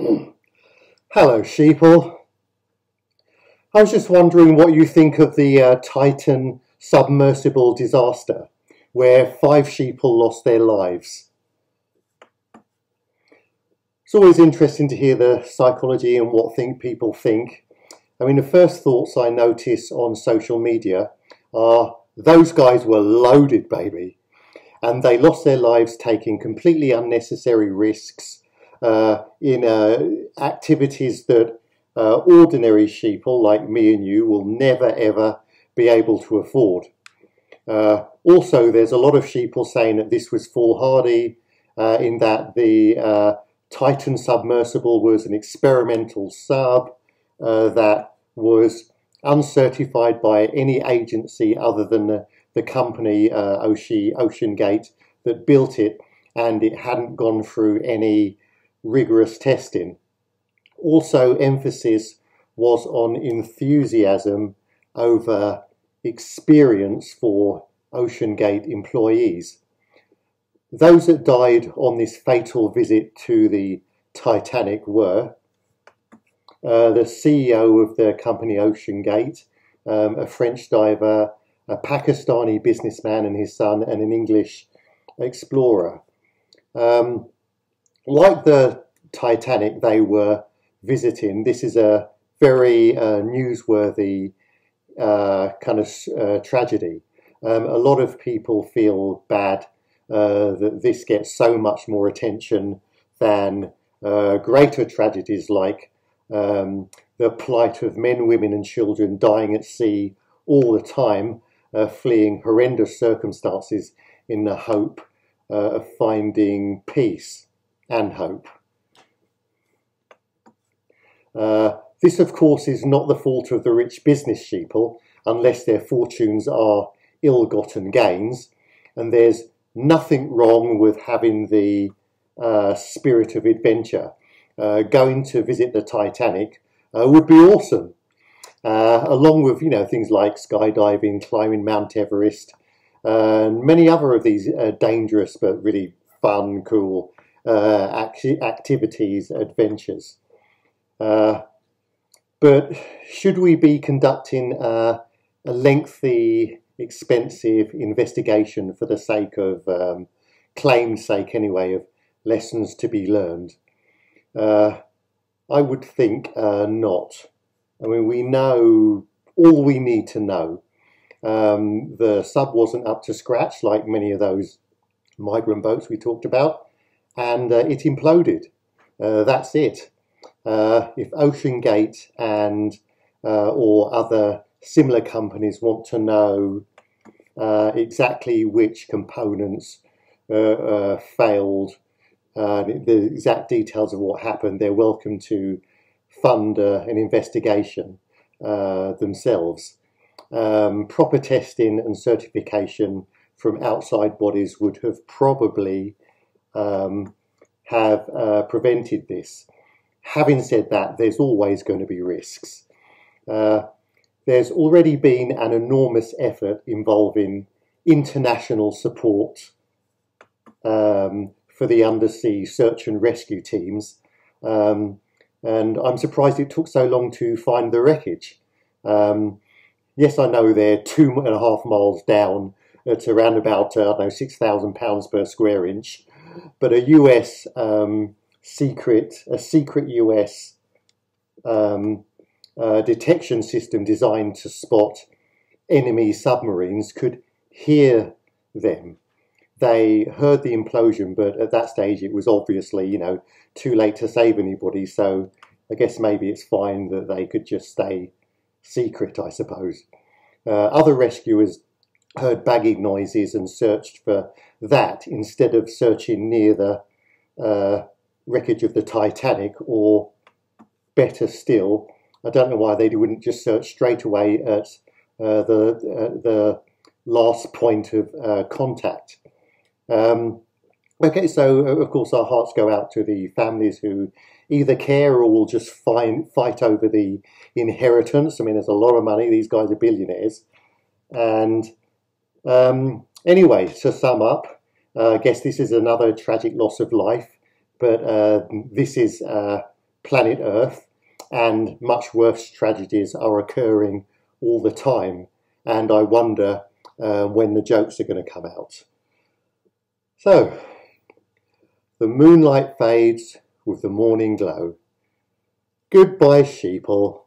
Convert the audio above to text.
Hello, Sheeple. I was just wondering what you think of the Titan submersible disaster, where 5 sheeple lost their lives. It's always interesting to hear the psychology and what people think. I mean, the first thoughts I notice on social media are those guys were loaded, baby, and they lost their lives taking completely unnecessary risks in activities that ordinary sheeple like me and you will never ever be able to afford. Also, there's a lot of sheeple saying that this was foolhardy, in that the Titan submersible was an experimental sub that was uncertified by any agency other than the company OceanGate that built it, and it hadn't gone through any rigorous testing. Also, emphasis was on enthusiasm over experience for OceanGate employees. Those that died on this fatal visit to the Titanic were the CEO of the company OceanGate, a French diver, a Pakistani businessman and his son, and an English explorer. Like the Titanic they were visiting, this is a very newsworthy kind of tragedy. A lot of people feel bad that this gets so much more attention than greater tragedies like the plight of men, women and children dying at sea all the time, fleeing horrendous circumstances in the hope of finding peace and hope. This, of course, is not the fault of the rich business sheeple, unless their fortunes are ill-gotten gains, and there's nothing wrong with having the spirit of adventure. Going to visit the Titanic would be awesome, along with things like skydiving, climbing Mount Everest, and many other of these dangerous but really fun, cool activities, adventures. But should we be conducting a lengthy, expensive investigation for the sake of, claim's sake anyway, of lessons to be learned? I would think not. I mean, we know all we need to know. The sub wasn't up to scratch like many of those migrant boats we talked about, and it imploded. That's it. If OceanGate and or other similar companies want to know exactly which components failed, the exact details of what happened, they're welcome to fund an investigation themselves. Proper testing and certification from outside bodies would have probably have prevented this. Having said that, there's always going to be risks. There's already been an enormous effort involving international support for the undersea search and rescue teams, and I'm surprised it took so long to find the wreckage. Yes, I know they're 2.5 miles down at around about, I don't know, £6,000 per square inch, but a US secret US detection system designed to spot enemy submarines could hear them. They heard the implosion, but at that stage it was obviously, too late to save anybody, so I guess maybe it's fine that they could just stay secret, I suppose. Other rescuers heard bagging noises and searched for that instead of searching near the wreckage of the Titanic, or better still, I don't know why they wouldn't just search straight away at the last point of contact. Okay, so of course our hearts go out to the families who either care or will just fight over the inheritance. I mean, there's a lot of money. These guys are billionaires. And anyway, to sum up, I guess this is another tragic loss of life, but this is planet Earth, and much worse tragedies are occurring all the time, and I wonder when the jokes are going to come out. So, the moonlight fades with the morning glow. Goodbye, sheeple.